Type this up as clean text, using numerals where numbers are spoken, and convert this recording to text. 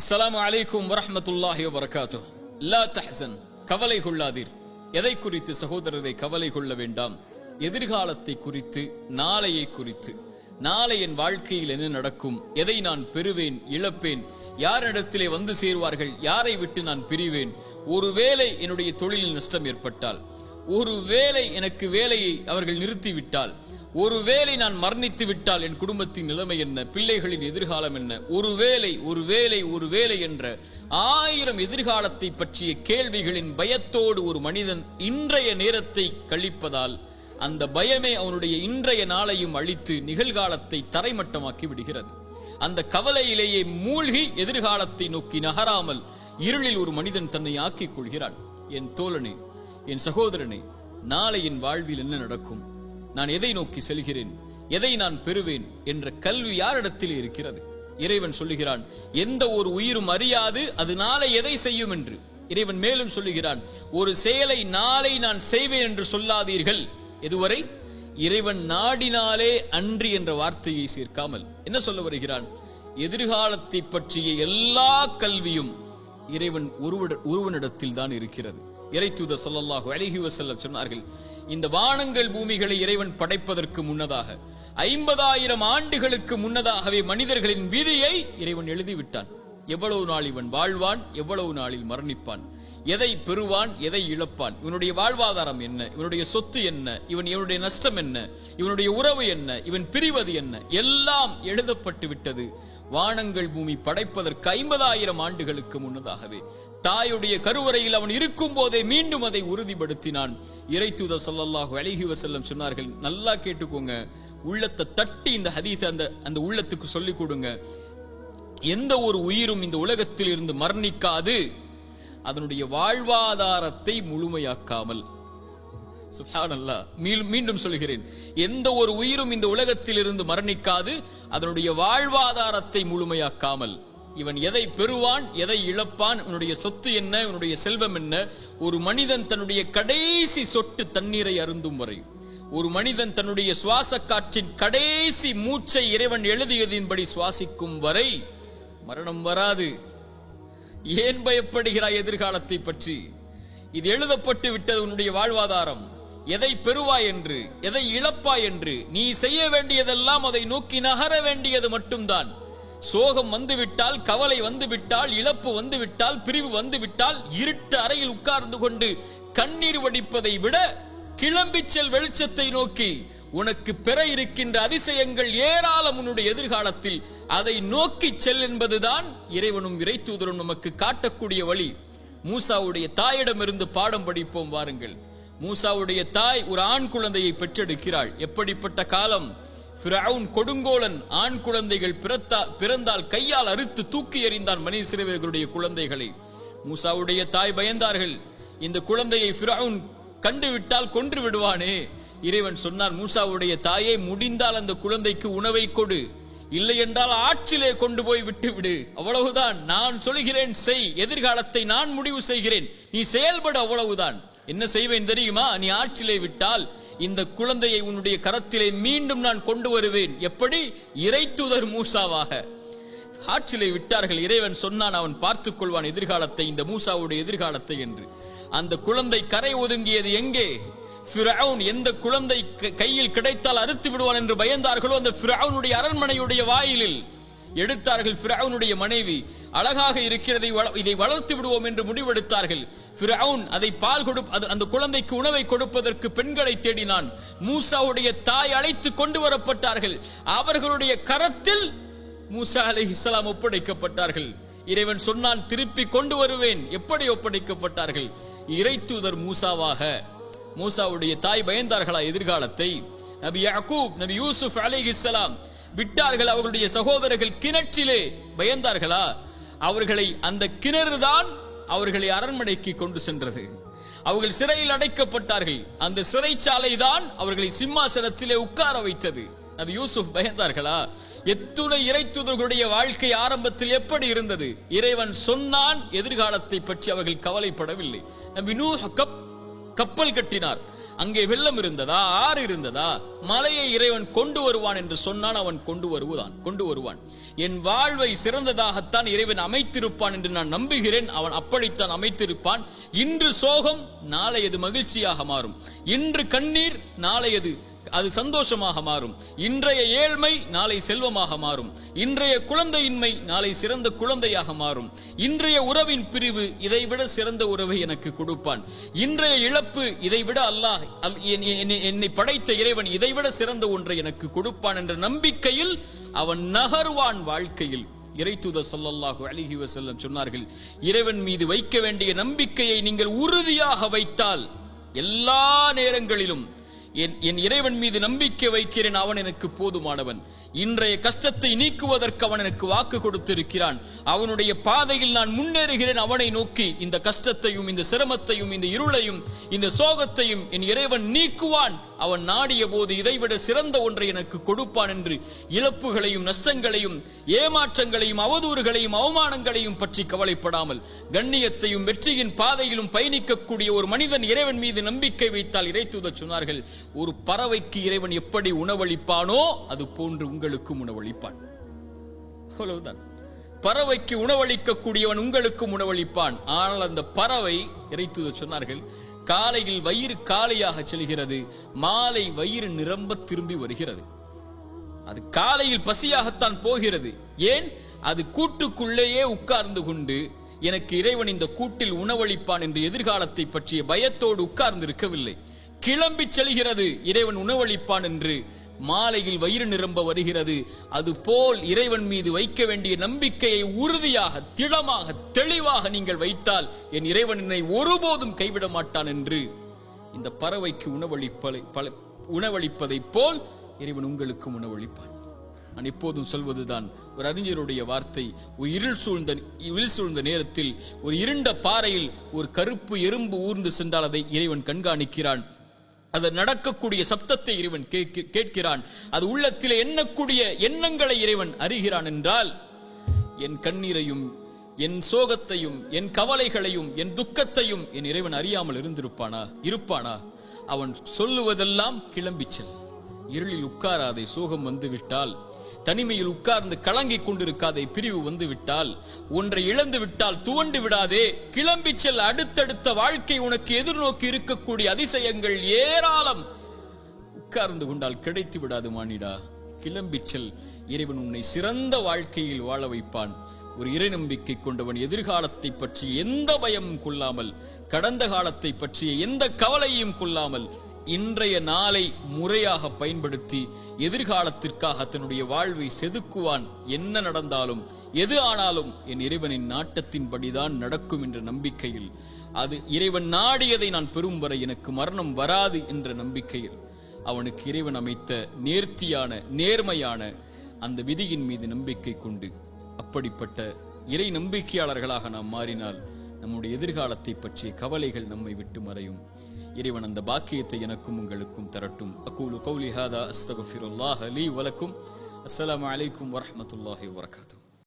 அஸ்ஸலாமு அலைக்கும் வரஹ்மத்துல்லாஹி வபரகாத்துஹ். லா தஹ்சன், கவலை கொள்ளாதீர். எதை குறித்து சகோதரரை கவலை கொள்ள வேண்டாம்? எதிர்காலத்தை குறித்து, நாளையை குறித்து. நாளை என் வாழ்க்கையில் என்ன நடக்கும்? எதை நான் பெறுவேன், இழப்பேன்? யாரிடத்திலே வந்து சேர்வார்கள்? யாரை விட்டு நான் பிரிவேன்? ஒருவேளை என்னுடைய தொழிலில் நஷ்டம் ஏற்பட்டால், ஒருவேளை எனக்கு வேலையை அவர்கள் நிறுத்திவிட்டால், ஒருவேளை நான் மரணித்து விட்டால் என் குடும்பத்தின் நிலைமை என்ன? பிள்ளைகளின் எதிர்காலம் என்ன? ஒருவேளை என்ற 1000 எதிர்காலத்தை பற்றிய கேள்விகளின் பயத்தோடு ஒரு மனிதன் இன்றைய நேரத்தை கழிப்பதால் அந்த பயமே அவனுடைய இன்றைய நாளையும் அழித்து நிகழ்காலத்தை தரைமட்டமாக்கி விடுகிறது. அந்த கவலையிலேயே மூழ்கி எதிர்காலத்தை நோக்கி நகராமல் இருளில் ஒரு மனிதன் தன்னை ஆக்கிக் கொள்கிறான். என் தோழனே, என் சகோதரனே, நாளை என் வாழ்வில் என்ன நடக்கும்? நான் எதை நோக்கி செல்கிறேன்? எதை நான் பெறுவேன் என்ற கல்வி யாரிடத்தில் இருக்கிறது? இறைவன் சொல்லுகிறான், எந்த ஒரு உயிரும் அறியாது அது நாளை எதை செய்யும் என்று. இறைவன் மேலும் சொல்லுகிறான், ஒரு செயலை நாளை நான் செய்வேன் என்று சொல்லாதீர்கள். எதுவரை? இறைவன் நாடினாலே அன்றி என்ற வார்த்தையை சேர்க்காமல் என்ன சொல்ல வருகிறான்? எதிர்காலத்தை பற்றிய எல்லா கல்வியும் இறைவன் ஒருவனிடத்தில் தான் இருக்கிறது. இறைத்தூதர் ஸல்லல்லாஹு அலைஹி வஸல்லம் சொன்னார்கள், இந்த வானங்கள் பூமிகளை இறைவன் படைப்பதற்கு முன்னதாக 50,000 ஆண்டுகளுக்கு முன்னதாகவே மனிதர்களின் விதியை இறைவன் எழுதிவிட்டான். எவ்வளவு நாள் இவன் வாழ்வான், எவ்வளவு நாளில் மரணிப்பான், எதை பெறுவான், எதை இழப்பான், இவனுடைய வாழ்வாதாரம் என்ன, இவனுடைய சொத்து என்ன, இவனுடைய நஷ்டம் என்ன, இவனுடைய உறவு என்ன, இவன் பிரிவது என்ன, எல்லாம் எழுதப்பட்டு விட்டது. வானங்கள் பூமி படைப்பதற்கு 50,000 ஆண்டுகளுக்கு முன்னதாகவே தாயுடைய கருவறையில் அவன் இருக்கும் போதே மீண்டும் அதை உறுதிப்படுத்தினான். இறைத்தூதர் ஸல்லல்லாஹு அலைஹி வஸல்லம் சொன்னார்கள், நல்லா கேட்டுக்கோங்க, உள்ளத்தை தட்டி இந்த ஹதீஸை அந்த உள்ளத்துக்கு சொல்லிக் கொடுங்க. எந்த ஒரு உயிரும் இந்த உலகத்தில் இருந்து மரணிக்காது அதனுடைய வாழ்வாதாரத்தை முழுமையாக்காமல். சுப்ஹானல்லாஹ், மீண்டும் சொல்கிறேன், எந்த ஒரு உயிரும் இந்த உலகத்தில் இருந்து மரணிக்காது அதனுடைய வாழ்வாதாரத்தை முழுமையாக்காமல். இவன் எதை பெறுவான், எதை இழப்பான், இவனுடைய சொத்து என்ன, இவனுடைய செல்வம் என்ன, ஒரு மனிதன் தன்னுடைய கடைசி சொட்டு தண்ணீரை அருந்தும் வரை, ஒரு மனிதன் தன்னுடைய சுவாச காற்றின் கடைசி மூச்சை இறைவன் எழுதியதின்படி சுவாசிக்கும் வரை மரணம் வராது. ஏன் பயப்படுகிறாய் எதிர்காலத்தை பற்றி? இது எழுதப்பட்டு விட்டது உன்னுடைய வாழ்வாதாரம். எதை பெறுவாய் என்று, எதை இழப்பாய் என்று. நீ செய்ய வேண்டியதெல்லாம் அதை நோக்கி நகர வேண்டியது மட்டும்தான். சோகம் வந்துவிட்டால், கவலை வந்துவிட்டால், இழப்பு வந்துவிட்டால், பிரிவு வந்துவிட்டால், இருட்டு அறையில் உட்கார்ந்து கொண்டு கண்ணீர் வடிப்பதை விட கிளம்பிச் செல் வெளிச்சத்தை நோக்கி. உனக்கு பெற இருக்கின்ற அதிசயங்கள் ஏராளம் உன்னுடைய எதிர்காலத்தில். அதை நோக்கி செல் என்பதுதான் இறைவனும் இறைத்தூதரும் நமக்கு காட்டக்கூடிய வழி. மூசாவுடைய தாயிடமிருந்து பாடம் படிப்போம் வாருங்கள். மூசாவுடைய தாய் ஒரு ஆண் குழந்தையை பெற்றெடுக்கிறாள். எப்படிப்பட்ட காலம்! ஃபிரவுன் கொடுங்கோலன் ஆண் குழந்தைகள் பிறந்தால் கையால் அறுத்து தூக்கி எறிந்தான் மனித சிறுவர்களுடைய குழந்தைகளை. மூசாவுடைய தாய் பயந்தார்கள், இந்த குழந்தையை ஃபிரவுன் கண்டுவிட்டால் கொன்று விடுவானே. இறைவன் சொன்னான், மூசாவுடைய தாயை, முடிந்தால் அந்த குழந்தைக்கு உணவை கொடு, இல்லை என்றால் ஆற்றிலே கொண்டு போய் விட்டுவிடு. அவ்வளவுதான், நான் சொல்கிறேன் செய், எதிர்காலத்தை நான் முடிவு செய்கிறேன், நீ செயல்பட, அவ்வளவுதான். என்ன செய்வேன் தெரியுமா? நீ ஆற்றிலே விட்டால் இந்த குழந்தையை உன்னுடைய கரத்திலே மீண்டும் நான் கொண்டு வருவேன். எப்படி? இறைத்தூதர் மூசாவாக. ஆற்றிலே விட்டார்கள். இறைவன் சொன்னான், அவன் பார்த்துக் கொள்வான் எதிர்காலத்தை, இந்த மூசாவுடைய எதிர்காலத்தை என்று. அந்த குழந்தை கரை ஒதுங்கியது எங்கே? ஃபிரவுன் எந்த குழந்தை கையில் கிடைத்தால் அறுத்து விடுவான் என்று பயந்தார்களோ அந்த ஃபிரவுனுடைய அரண்மனையுடைய வாயிலில் எடுத்தார்கள். ஃபிரவுனுடைய மனைவி அழகாக இருக்கிறதை, இதை வளர்த்து விடுவோம் என்று முடிவெடுத்தார்கள். ஃபிரவுன் அதை அந்த குழந்தைக்கு உணவை கொடுப்பதற்கு பெண்களை தேடினான். மூசாவுடைய தாய் அழைத்து கொண்டு வரப்பட்டார்கள். அவர்களுடைய கரத்தில் மூசா அலைஹிஸ்ஸலாம் ஒப்படைக்கப்பட்டார்கள். இறைவன் சொன்னான், திருப்பி கொண்டு வருவேன். எப்படி ஒப்படைக்கப்பட்டார்கள்? இறைத்தூதர் மூசாவாக. மூசாவுடைய தாய் பயந்தார்களா எதிர்காலத்தை? நபி யாக்கூப், நபி யூசுப் அலைஹிஸ்ஸலாம் விட்டார்கள் அவர்களுடைய சகோதரர்கள் கிணற்றிலே. பயந்தார்களா? அவர்களை அந்த கிணறுதான் அவர்களை அரண்மனைக்கு கொண்டு சென்றது. அவர்கள் சிறையில் அடைக்கப்பட்டார்கள். அந்த சிறைச்சாலை தான் அவர்களை சிம்மாசனத்திலே உட்கார வைத்தது. நபி யூசுப் பயந்தார்களா? எத்துணை இறைத்தூதர்களுடைய வாழ்க்கை ஆரம்பத்தில் எப்படி இருந்தது? இறைவன் சொன்னான், எதிர்காலத்தை பற்றி அவர்கள் கவலைப்படவில்லை. நபி நூஹ் கப்பல் கட்டினார். அங்கே வெள்ளம் இருந்ததா, ஆறு இருந்ததா, மலையை இறைவன் கொண்டு வருவான் என்று சொன்னான். அவன் கொண்டு வருவான். என் வாழ்வை சிறந்ததாகத்தான் இறைவன் அமைத்திருப்பான் என்று நான் நம்புகிறேன். அவன் அப்படித்தான் அமைத்திருப்பான். இன்று சோகம் நாளையது மகிழ்ச்சியாக மாறும். இன்று கண்ணீர் நாளையது அது சந்தோஷமாக மாறும். இன்றைய ஏழ்மை நாளை செல்வமாக மாறும். இன்றைய குழந்தையின்மை நாளை சிறந்த குழந்தையாக மாறும். இன்றைய உறவின் பிரிவு இதைவிட சிறந்த உறவை எனக்கு கொடுப்பான். இன்றைய இழப்பு இதைவிட அல்லாஹ் என்னை படைத்த இறைவன் இதைவிட சிறந்த ஒன்றை எனக்கு கொடுப்பான் என்ற நம்பிக்கையில் அவன் நகர்வான் வாழ்க்கையில். இறைத்தூதர் ஸல்லல்லாஹு அலைஹி வஸல்லம் சொன்னார்கள், இறைவன் மீது வைக்க வேண்டிய நம்பிக்கையை நீங்கள் உறுதியாக வைத்தால் எல்லா நேரங்களிலும் என் இறைவன் மீது நம்பிக்கை வைக்கிறேன், அவன் எனக்கு போதுமானவன். இன்றைய கஷ்டத்தை நீக்குவதற்கு அவன் எனக்கு வாக்கு கொடுத்திருக்கிறான். அவனுடைய பாதையில் நான் முன்னேறுகிறேன். அவனை நோக்கி இந்த கஷ்டத்தையும் இந்த சிரமத்தையும் இந்த இருளையும் இந்த சோகத்தையும் என் இறைவன் நீக்குவான். அவன் நாடிய போது இதைவிட சிறந்த ஒன்றை எனக்கு கொடுப்பான் என்று இழப்புகளையும் நஷ்டங்களையும் ஏமாற்றங்களையும் அவதூறுகளையும் அவமானங்களையும் பற்றி கவலைப்படாமல் கண்ணியத்தையும் வெற்றியின் பாதையிலும் பயணிக்கக்கூடிய ஒரு மனிதன் இறைவன் மீது நம்பிக்கை வைத்தால், இறைத்தூதர் சொன்னார்கள், ஒரு பறவைக்கு இறைவன் எப்படி உணவளிப்பானோ அது போன்று உங்களுக்கும் உணவளிப்பான். அவ்வளவுதான். பறவைக்கு உணவளிக்கக்கூடியவன் உங்களுக்கும் உணவளிப்பான். ஆனால் அந்த பறவை, இறைத்தூதர் சொன்னார்கள், காலையில் வயிறு காலியாக செல்கிறது, மாலை வயிறு நிரம்ப திரும்பி வருகிறது. அது காலையில் பசியாகத்தான் போகிறது. ஏன்? அது கூட்டுக்குள்ளேயே உட்கார்ந்து கொண்டு எனக்கு இறைவன் இந்த கூட்டில் உணவளிப்பான் என்று எதிர்காலத்தை பற்றிய பயத்தோடு உட்கார்ந்து இருக்கவில்லை. கிளம்பி செல்கிறது, இறைவன் உணவளிப்பான் என்று. மாலையில் வயிறு நிரம்ப வருகிறது. அதுபோல் இறைவன் மீது வைக்க வேண்டிய நம்பிக்கையை உறுதியாக திடமாக தெளிவாக நீங்கள் வைத்தால் என் இறைவன் என்னை ஒருபோதும் கைவிட மாட்டான் என்று இந்த பறவைக்கு உணவளிப்பதை போல் இறைவன் உங்களுக்கும் உணவளிப்பான். நான் எப்போதும் சொல்வதுதான் ஒரு அறிஞருடைய வார்த்தை. ஒரு இருள் சூழ்ந்த நேரத்தில் ஒரு இருண்ட பாறையில் ஒரு கருப்பு எறும்பு ஊர்ந்து சென்றால் அதை இறைவன் கண்காணிக்கிறான். அது நடக்கக்கூடிய சப்தத்தை இறைவன் கேட்கிறான். அது உள்ளத்திலே எண்ணக்கூடிய எண்ணங்களை இறைவன் அறிகிறான் என்றால், என் கண்ணீரையும் என் சோகத்தையும் என் கவலைகளையும் என் துக்கத்தையும் என் இறைவன் அறியாமல் இருப்பானா? அவன் சொல்லுவதெல்லாம் கிளம்பிச்சல். இருளில் உட்காராதே, சோகம் வந்துவிட்டால். தனிமையில் உட்கார்ந்து கலங்கிக் கொண்டிருக்காதே, பிரிவு வந்து விட்டால். ஒன்றை இழந்து விட்டால் துவண்டு விடாதே, கிளம்பி செல். அடுத்தடுத்த வாழ்க்கை உனக்கு எதிர்நோக்கி இருக்கக்கூடிய அதிசயங்கள் ஏராளம். உட்கார்ந்து கொண்டால் கிடைத்து விடாது மானிடா, கிளம்பி செல். இறைவன் உன்னை சிறந்த வாழ்க்கையில் வாழ வைப்பான். ஒரு இறை நம்பிக்கை கொண்டவன் எதிர்காலத்தை பற்றி எந்த பயமும் கொள்ளாமல், கடந்த காலத்தை பற்றிய எந்த கவலையும் கொள்ளாமல், இன்றைய நாளை முறையாக பயன்படுத்தி எதிர்காலத்திற்காக தன்னுடைய வாழ்வை செதுக்குவான். என்ன நடந்தாலும் எது ஆனாலும் என் இறைவனின் நாட்டத்தின்படிதான் நடக்கும் என்ற நம்பிக்கையில், அது இறைவன் நாடியதை நான் பெறும் வரை எனக்கு மரணம் வராது என்ற நம்பிக்கையில் அவனுக்கு இறைவன் அமைத்த நேர்த்தியான நேர்மையான அந்த விதியின் மீது நம்பிக்கை கொண்டு அப்படிப்பட்ட இறை நம்பிக்கையாளர்களாக நாம் மாறினால் நம்முடைய எதிர்காலத்தை பற்றிய கவலைகள் நம்மை விட்டு மறையும். இறைவன் அந்த பாக்கியத்தை எனக்கும் உங்களுக்கும் தரட்டும். அகூலு கௌலி ஹாதா அஸ்தக்ஃபிருல்லாஹ் லீ வலக்கும். அஸ்ஸலாமு அலைக்கும் வரஹ்மத்துல்லாஹி வபரகாத்துஹு.